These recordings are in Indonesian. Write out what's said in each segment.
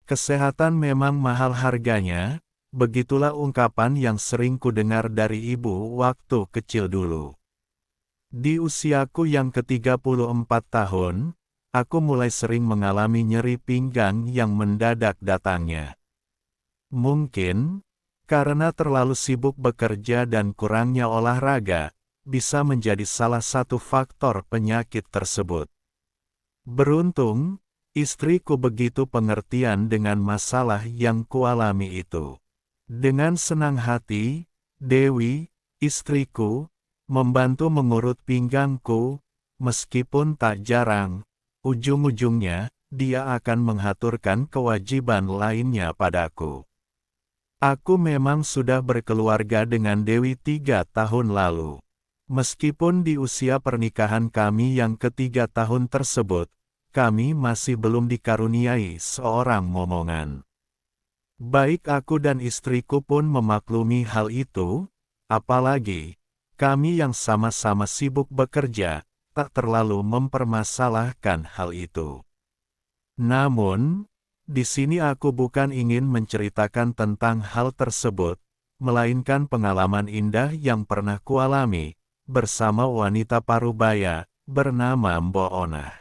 Kesehatan memang mahal harganya, begitulah ungkapan yang sering kudengar dari ibu waktu kecil dulu. Di usiaku yang ke-34 tahun, aku mulai sering mengalami nyeri pinggang yang mendadak datangnya. Mungkin, karena terlalu sibuk bekerja dan kurangnya olahraga, bisa menjadi salah satu faktor penyakit tersebut. Beruntung, istriku begitu pengertian dengan masalah yang kualami itu. Dengan senang hati, Dewi, istriku, membantu mengurut pinggangku, meskipun tak jarang, ujung-ujungnya, dia akan menghaturkan kewajiban lainnya padaku. Aku memang sudah berkeluarga dengan Dewi 3 tahun lalu. Meskipun di usia pernikahan kami yang ketiga tahun tersebut, kami masih belum dikaruniai seorang momongan. Baik aku dan istriku pun memaklumi hal itu, apalagi, kami yang sama-sama sibuk bekerja, tak terlalu mempermasalahkan hal itu. Namun, di sini aku bukan ingin menceritakan tentang hal tersebut, melainkan pengalaman indah yang pernah kualami, bersama wanita parubaya, bernama Mbok Onah.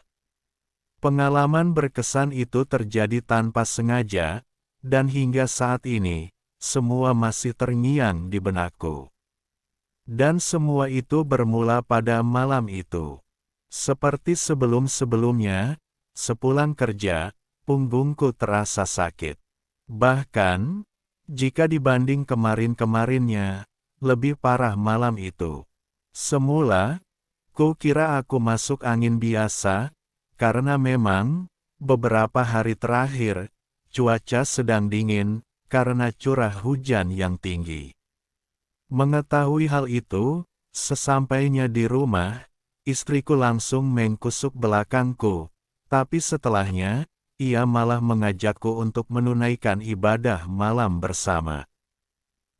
Pengalaman berkesan itu terjadi tanpa sengaja, dan hingga saat ini, semua masih terngiang di benakku. Dan semua itu bermula pada malam itu. Seperti sebelum-sebelumnya, sepulang kerja, punggungku terasa sakit. Bahkan, jika dibanding kemarin-kemarinnya, lebih parah malam itu. Semula, ku kira aku masuk angin biasa, karena memang, beberapa hari terakhir, cuaca sedang dingin, karena curah hujan yang tinggi. Mengetahui hal itu, sesampainya di rumah, istriku langsung mengkusuk belakangku, tapi setelahnya, ia malah mengajakku untuk menunaikan ibadah malam bersama.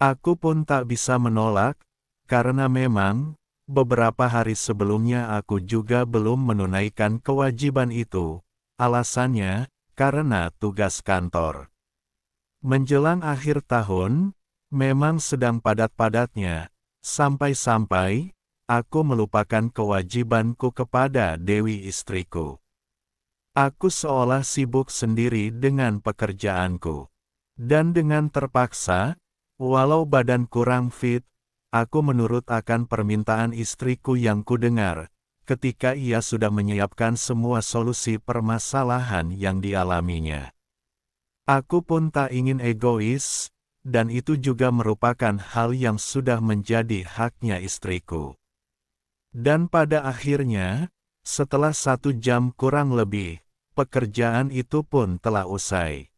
Aku pun tak bisa menolak, karena memang, beberapa hari sebelumnya aku juga belum menunaikan kewajiban itu. Alasannya, karena tugas kantor. Menjelang akhir tahun, memang sedang padat-padatnya, sampai-sampai, aku melupakan kewajibanku kepada Dewi istriku. Aku seolah sibuk sendiri dengan pekerjaanku. Dan dengan terpaksa, walau badan kurang fit, aku menurut akan permintaan istriku yang kudengar, ketika ia sudah menyiapkan semua solusi permasalahan yang dialaminya. Aku pun tak ingin egois, dan itu juga merupakan hal yang sudah menjadi haknya istriku. Dan pada akhirnya, setelah 1 jam kurang lebih, pekerjaan itu pun telah usai.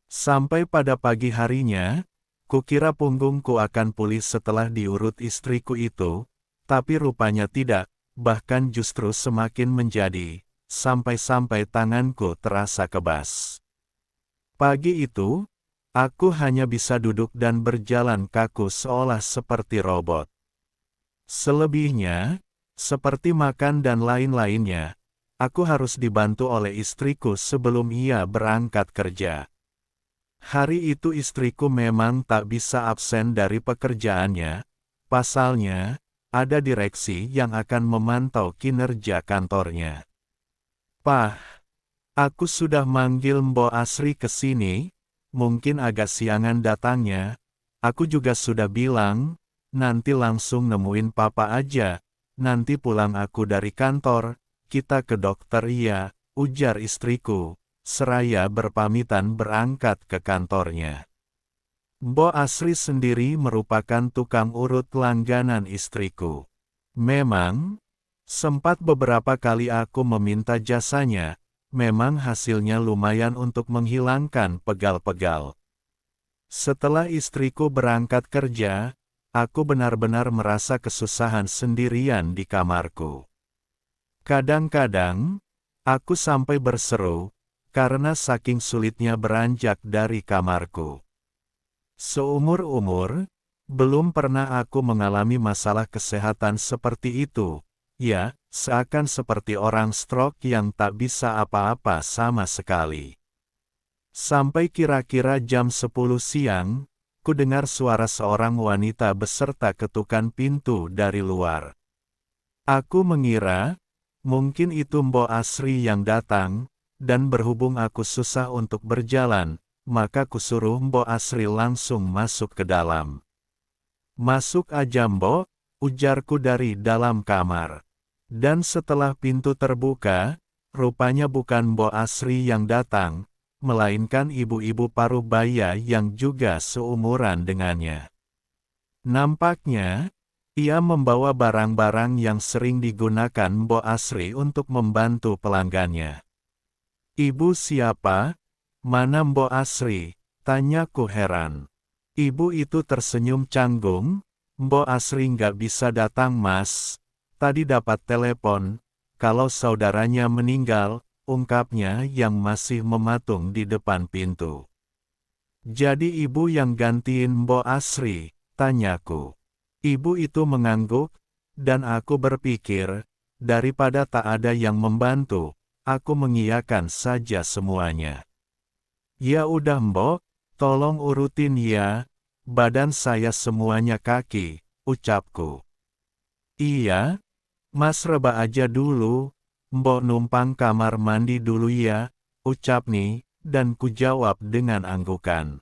Sampai pada pagi harinya, kukira punggungku akan pulih setelah diurut istriku itu, tapi rupanya tidak, bahkan justru semakin menjadi, sampai-sampai tanganku terasa kebas. Pagi itu, aku hanya bisa duduk dan berjalan kaku seolah seperti robot. Selebihnya, seperti makan dan lain-lainnya, aku harus dibantu oleh istriku sebelum ia berangkat kerja. Hari itu istriku memang tak bisa absen dari pekerjaannya, pasalnya, ada direksi yang akan memantau kinerja kantornya. "Pah, aku sudah manggil Mbok Asri ke sini, mungkin agak siangan datangnya, aku juga sudah bilang, nanti langsung nemuin papa aja, nanti pulang aku dari kantor, kita ke dokter ya," ujar istriku, seraya berpamitan berangkat ke kantornya. Mbok Asri sendiri merupakan tukang urut langganan istriku. Memang, sempat beberapa kali aku meminta jasanya, memang hasilnya lumayan untuk menghilangkan pegal-pegal. Setelah istriku berangkat kerja, aku benar-benar merasa kesusahan sendirian di kamarku. Kadang-kadang, aku sampai berseru, karena saking sulitnya beranjak dari kamarku. Seumur-umur, belum pernah aku mengalami masalah kesehatan seperti itu, ya, seakan seperti orang stroke yang tak bisa apa-apa sama sekali. Sampai kira-kira jam 10 siang, ku dengar suara seorang wanita beserta ketukan pintu dari luar. Aku mengira, mungkin itu Mbok Asri yang datang, dan berhubung aku susah untuk berjalan, maka kusuruh Mbok Asri langsung masuk ke dalam. "Masuk aja Mbok," ujarku dari dalam kamar. Dan setelah pintu terbuka, rupanya bukan Mbok Asri yang datang, melainkan ibu-ibu parubaya yang juga seumuran dengannya. Nampaknya, ia membawa barang-barang yang sering digunakan Mbok Asri untuk membantu pelanggannya. "Ibu siapa? Mana Mbok Asri?" tanyaku heran. Ibu itu tersenyum canggung, "Mbok Asri nggak bisa datang Mas. Tadi dapat telepon, kalau saudaranya meninggal," ungkapnya yang masih mematung di depan pintu. "Jadi ibu yang gantiin Mbok Asri?" tanyaku. Ibu itu mengangguk, dan aku berpikir, daripada tak ada yang membantu, aku mengiyakan saja semuanya. "Ya udah Mbok, tolong urutin ya, badan saya semuanya kaki," ucapku. "Iya, Mas reba aja dulu, Mbok numpang kamar mandi dulu ya," ucap nih, dan ku jawab dengan anggukan.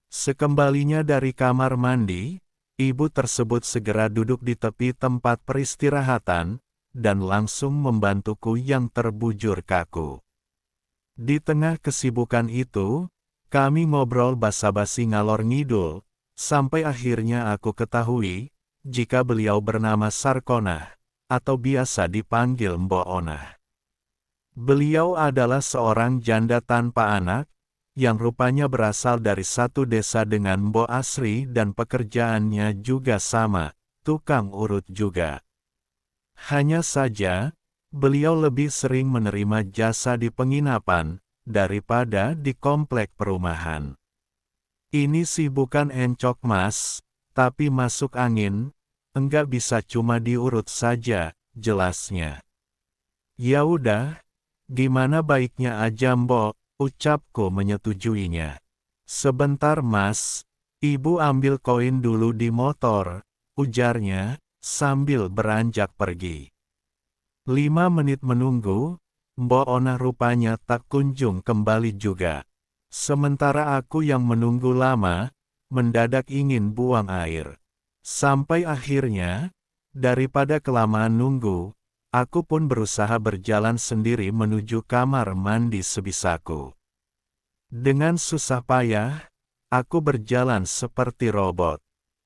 Sekembalinya dari kamar mandi, ibu tersebut segera duduk di tepi tempat peristirahatan, dan langsung membantuku yang terbujur kaku. Di tengah kesibukan itu, kami ngobrol basa-basi ngalor ngidul, sampai akhirnya aku ketahui, jika beliau bernama Sarkonah, atau biasa dipanggil Mbok Onah. Beliau adalah seorang janda tanpa anak, yang rupanya berasal dari satu desa dengan Mbok Asri dan pekerjaannya juga sama, tukang urut juga. Hanya saja, beliau lebih sering menerima jasa di penginapan, daripada di komplek perumahan. "Ini sih bukan encok Mas, tapi masuk angin, enggak bisa cuma diurut saja," jelasnya. "Ya udah, gimana baiknya aja Mbok," ucapku menyetujuinya. "Sebentar Mas, Ibu ambil koin dulu di motor," ujarnya, sambil beranjak pergi. 5 menit menunggu, Mbok Onah rupanya tak kunjung kembali juga. Sementara aku yang menunggu lama, mendadak ingin buang air. Sampai akhirnya, daripada kelamaan nunggu, aku pun berusaha berjalan sendiri menuju kamar mandi sebisaku. Dengan susah payah, aku berjalan seperti robot.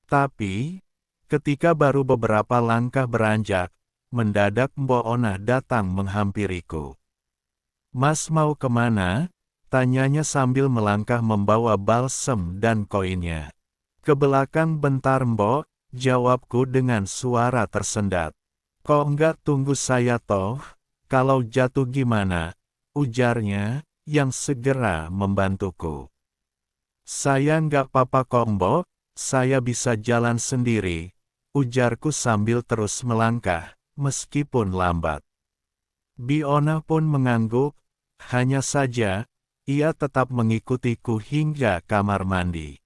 Tapi, ketika baru beberapa langkah beranjak, mendadak Mbok Onah datang menghampiriku. "Mas mau kemana?" tanyanya sambil melangkah membawa balsem dan koinnya. "Ke belakang bentar Mbok," jawabku dengan suara tersendat. "Kok enggak tunggu saya toh? Kalau jatuh gimana?" ujarnya, yang segera membantuku. "Saya nggak apa-apa kok Mbok, saya bisa jalan sendiri," ujarku sambil terus melangkah, meskipun lambat. Biona pun mengangguk, hanya saja, ia tetap mengikutiku hingga kamar mandi.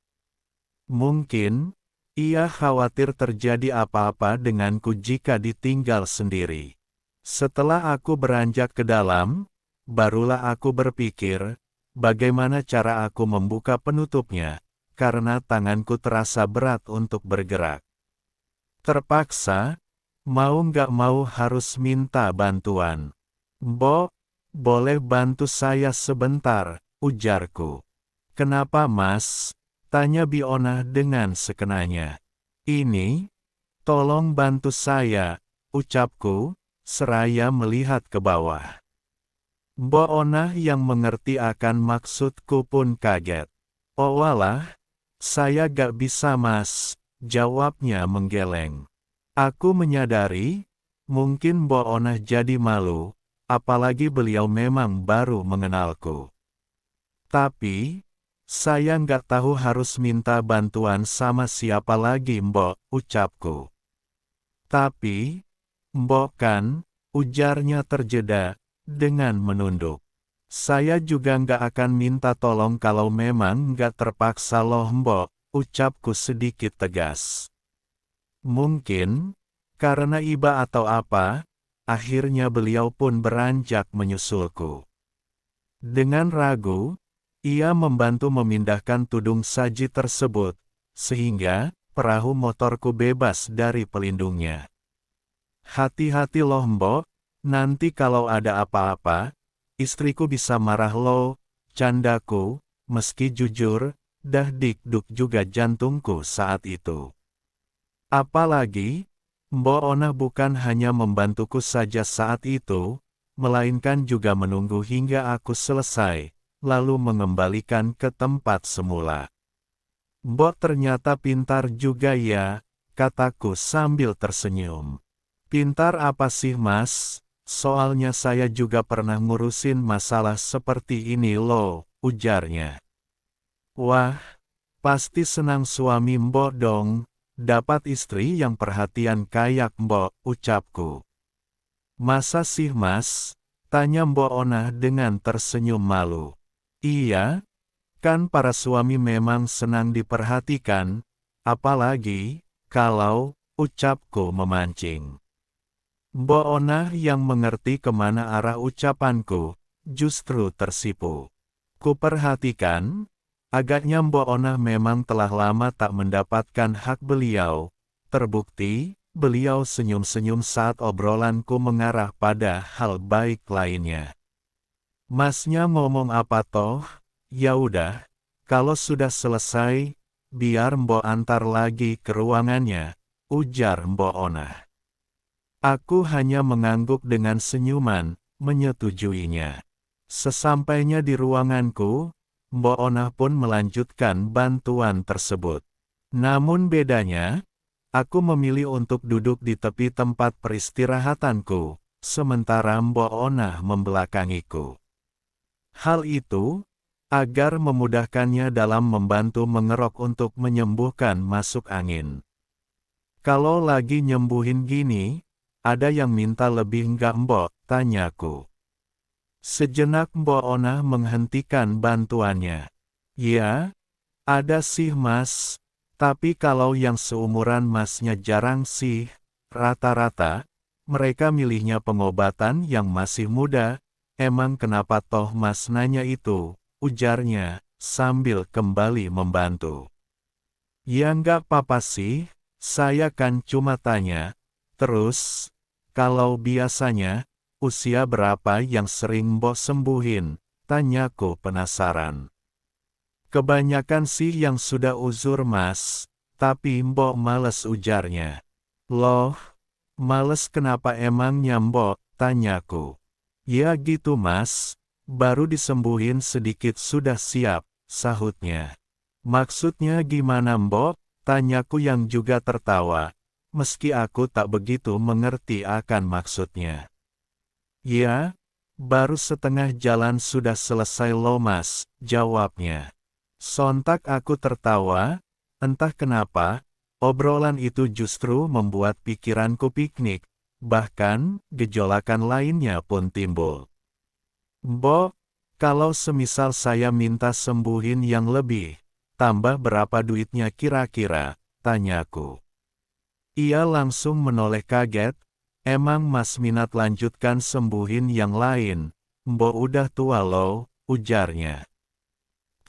Mungkin, ia khawatir terjadi apa-apa denganku jika ditinggal sendiri. Setelah aku beranjak ke dalam, barulah aku berpikir, bagaimana cara aku membuka penutupnya, karena tanganku terasa berat untuk bergerak. Terpaksa, mau nggak mau harus minta bantuan. "Mbok, boleh bantu saya sebentar?" ujarku. "Kenapa Mas?" tanya Biona dengan sekenanya. "Ini, tolong bantu saya," ucapku, seraya melihat ke bawah. Mbok Onah yang mengerti akan maksudku pun kaget. "Oh walah, saya gak bisa Mas," jawabnya menggeleng. Aku menyadari, mungkin Mbok Onah jadi malu, apalagi beliau memang baru mengenalku. "Tapi, saya nggak tahu harus minta bantuan sama siapa lagi Mbok," ucapku. "Tapi, Mbok kan," ujarnya terjeda, dengan menunduk. Saya juga nggak akan minta tolong kalau memang nggak terpaksa loh mbok, ucapku sedikit tegas. Mungkin, karena iba atau apa, akhirnya beliau pun beranjak menyusulku. Dengan ragu, ia membantu memindahkan tudung saji tersebut, sehingga perahu motorku bebas dari pelindungnya. Hati-hati loh mbok, nanti kalau ada apa-apa, istriku bisa marah loh, candaku, meski jujur, dahdik-duk juga jantungku saat itu. Apalagi, Mbok Ona bukan hanya membantuku saja saat itu, melainkan juga menunggu hingga aku selesai, lalu mengembalikan ke tempat semula. Mbok ternyata pintar juga ya, kataku sambil tersenyum. Pintar apa sih mas? Soalnya saya juga pernah ngurusin masalah seperti ini loh, ujarnya. Wah, pasti senang suami mbok dong, dapat istri yang perhatian kayak mbok, ucapku. Masa sih mas? Tanya mbok Ona dengan tersenyum malu. Iya, kan para suami memang senang diperhatikan, apalagi, kalau, ucapku memancing. Mbok Ona yang mengerti kemana arah ucapanku, justru tersipu. Kuperhatikan, agaknya Mbok Ona memang telah lama tak mendapatkan hak beliau. Terbukti, beliau senyum-senyum saat obrolanku mengarah pada hal baik lainnya. Masnya ngomong apa toh? Ya udah, kalau sudah selesai, biar Mbok antar lagi ke ruangannya, ujar Mbok Ona. Aku hanya mengangguk dengan senyuman, menyetujuinya. Sesampainya di ruanganku, Mbok Ona pun melanjutkan bantuan tersebut. Namun bedanya, aku memilih untuk duduk di tepi tempat peristirahatanku, sementara Mbok Ona membelakangiku. Hal itu, agar memudahkannya dalam membantu mengerok untuk menyembuhkan masuk angin. Kalau lagi nyembuhin gini, ada yang minta lebih nggak mbok, tanyaku. Sejenak Mbok Ona menghentikan bantuannya. Ya, ada sih mas, tapi kalau yang seumuran masnya jarang sih, rata-rata, mereka milihnya pengobatan yang masih muda, emang kenapa toh mas nanya itu, ujarnya, sambil kembali membantu. Ya nggak apa-apa sih, saya kan cuma tanya. Terus, kalau biasanya, usia berapa yang sering mbok sembuhin? Tanyaku penasaran. Kebanyakan sih yang sudah uzur mas, tapi mbok males ujarnya. Loh, males kenapa emangnya mbok? Tanyaku. Ya gitu mas, baru disembuhin sedikit sudah siap, sahutnya. Maksudnya gimana mbok? Tanyaku yang juga tertawa. Meski aku tak begitu mengerti akan maksudnya. Ya, baru setengah jalan sudah selesai loh mas, jawabnya. Sontak aku tertawa, entah kenapa, obrolan itu justru membuat pikiranku piknik, bahkan gejolakan lainnya pun timbul. Mbok, kalau semisal saya minta sembuhin yang lebih, tambah berapa duitnya kira-kira, tanyaku. Ia langsung menoleh kaget, emang mas minat lanjutkan sembuhin yang lain, mbok udah tua loh, ujarnya.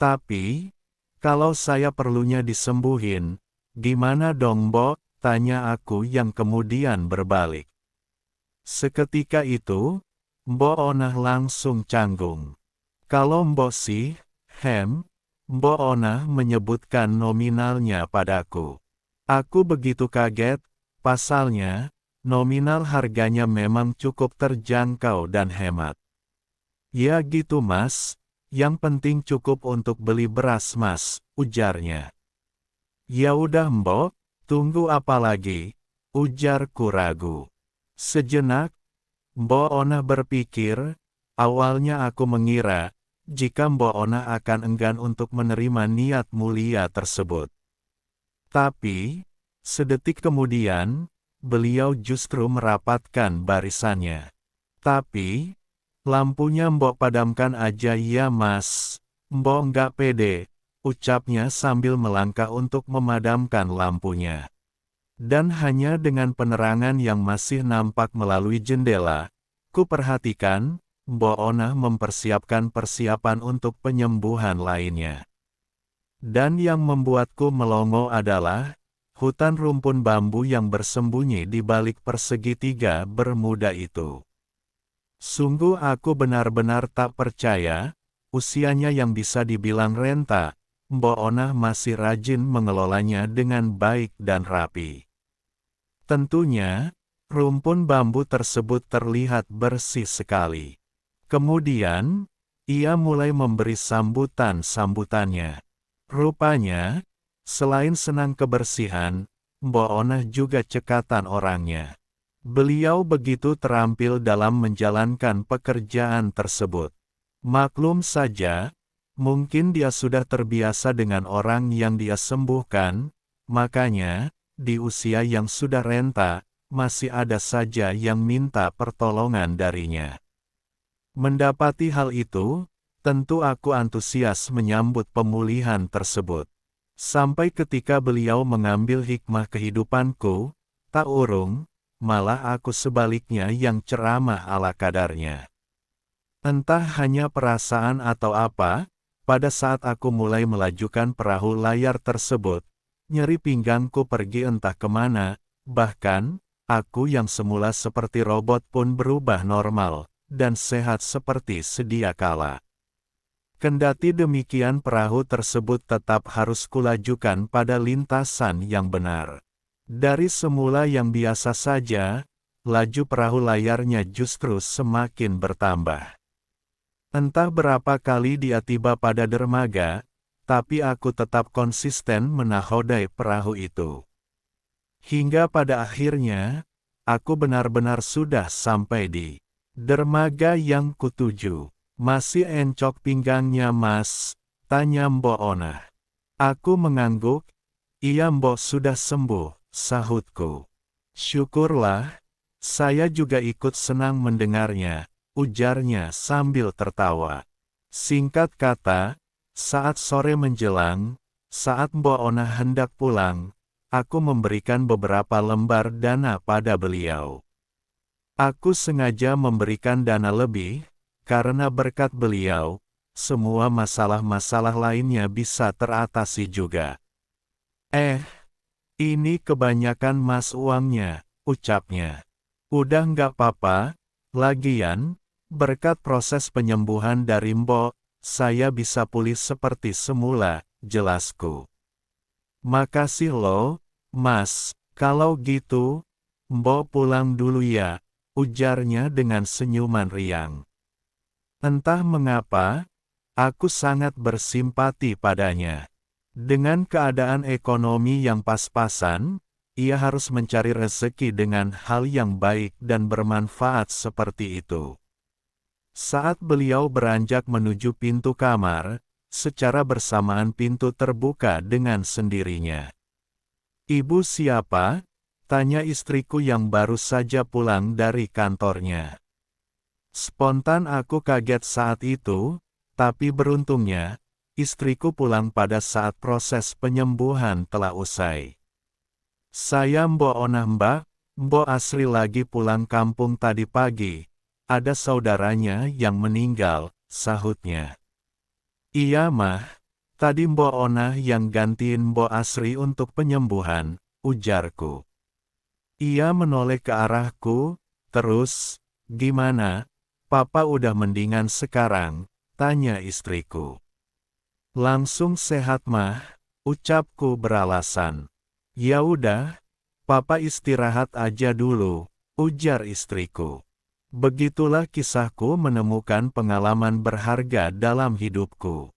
Tapi, kalau saya perlunya disembuhin, gimana dong mbok, tanya aku yang kemudian berbalik. Seketika itu, Mbok Ona langsung canggung. Kalau mbok sih, Mbok Ona menyebutkan nominalnya padaku. Aku begitu kaget, pasalnya, nominal harganya memang cukup terjangkau dan hemat. Ya gitu mas, yang penting cukup untuk beli beras mas, ujarnya. Ya udah mbok, tunggu apa lagi, ujarku ragu. Sejenak, Mbok Ona berpikir, awalnya aku mengira, jika Mbok Ona akan enggan untuk menerima niat mulia tersebut. Tapi, sedetik kemudian, beliau justru merapatkan barisannya. Tapi, Lampunya mbok padamkan aja ya mas. Mbok nggak pede, ucapnya sambil melangkah untuk memadamkan lampunya. Dan hanya dengan penerangan yang masih nampak melalui jendela, ku perhatikan, Mbok Onah mempersiapkan persiapan untuk penyembuhan lainnya. Dan yang membuatku melongo adalah, hutan rumpun bambu yang bersembunyi di balik persegitiga bermuda itu. Sungguh aku benar-benar tak percaya, usianya yang bisa dibilang renta, Mbok Onah masih rajin mengelolanya dengan baik dan rapi. Tentunya, rumpun bambu tersebut terlihat bersih sekali. Kemudian, ia mulai memberi sambutannya. Rupanya, selain senang kebersihan, Mbok Onah juga cekatan orangnya. Beliau begitu terampil dalam menjalankan pekerjaan tersebut. Maklum saja, mungkin dia sudah terbiasa dengan orang yang dia sembuhkan, makanya, di usia yang sudah renta, masih ada saja yang minta pertolongan darinya. Mendapati hal itu, tentu aku antusias menyambut pemulihan tersebut. Sampai ketika beliau mengambil hikmah kehidupanku, tak urung, malah aku sebaliknya yang ceramah ala kadarnya. Entah hanya perasaan atau apa, pada saat aku mulai melajukan perahu layar tersebut, nyeri pinggangku pergi entah kemana, bahkan, aku yang semula seperti robot pun berubah normal, dan sehat seperti sedia kala. Kendati demikian perahu tersebut tetap harus kulajukan pada lintasan yang benar. Dari semula yang biasa saja, laju perahu layarnya justru semakin bertambah. Entah berapa kali dia tiba pada dermaga, tapi aku tetap konsisten menahodai perahu itu. Hingga pada akhirnya, aku benar-benar sudah sampai di dermaga yang kutuju. Masih encok pinggangnya mas? Tanya Mbok Onah. Aku mengangguk. Iya mbok sudah sembuh, sahutku. Syukurlah, saya juga ikut senang mendengarnya, ujarnya sambil tertawa. Singkat kata, saat sore menjelang, saat Mbok Onah hendak pulang, aku memberikan beberapa lembar dana pada beliau. Aku sengaja memberikan dana lebih, karena berkat beliau, semua masalah-masalah lainnya bisa teratasi juga. Ini kebanyakan mas uangnya, ucapnya. Udah nggak apa-apa, lagian, berkat proses penyembuhan dari Mbok, saya bisa pulih seperti semula, jelasku. Makasih loh, mas, kalau gitu, Mbok pulang dulu ya, ujarnya dengan senyuman riang. Entah mengapa, aku sangat bersimpati padanya. Dengan keadaan ekonomi yang pas-pasan, ia harus mencari rezeki dengan hal yang baik dan bermanfaat seperti itu. Saat beliau beranjak menuju pintu kamar, secara bersamaan pintu terbuka dengan sendirinya. "Ibu siapa?" tanya istriku yang baru saja pulang dari kantornya. Spontan aku kaget saat itu, tapi beruntungnya, istriku pulang pada saat proses penyembuhan telah usai. "Saya Mbok Onah mbak, Mbok Asri lagi pulang kampung tadi pagi, ada saudaranya yang meninggal," sahutnya. "Iya mah, tadi Mbok Onah yang gantiin Mbok Asri untuk penyembuhan," ujarku. Ia menoleh ke arahku, terus, "Gimana, Papa udah mendingan sekarang?" tanya istriku. "Langsung sehat mah," ucapku beralasan. "Ya udah, Papa istirahat aja dulu," ujar istriku. Begitulah kisahku menemukan pengalaman berharga dalam hidupku.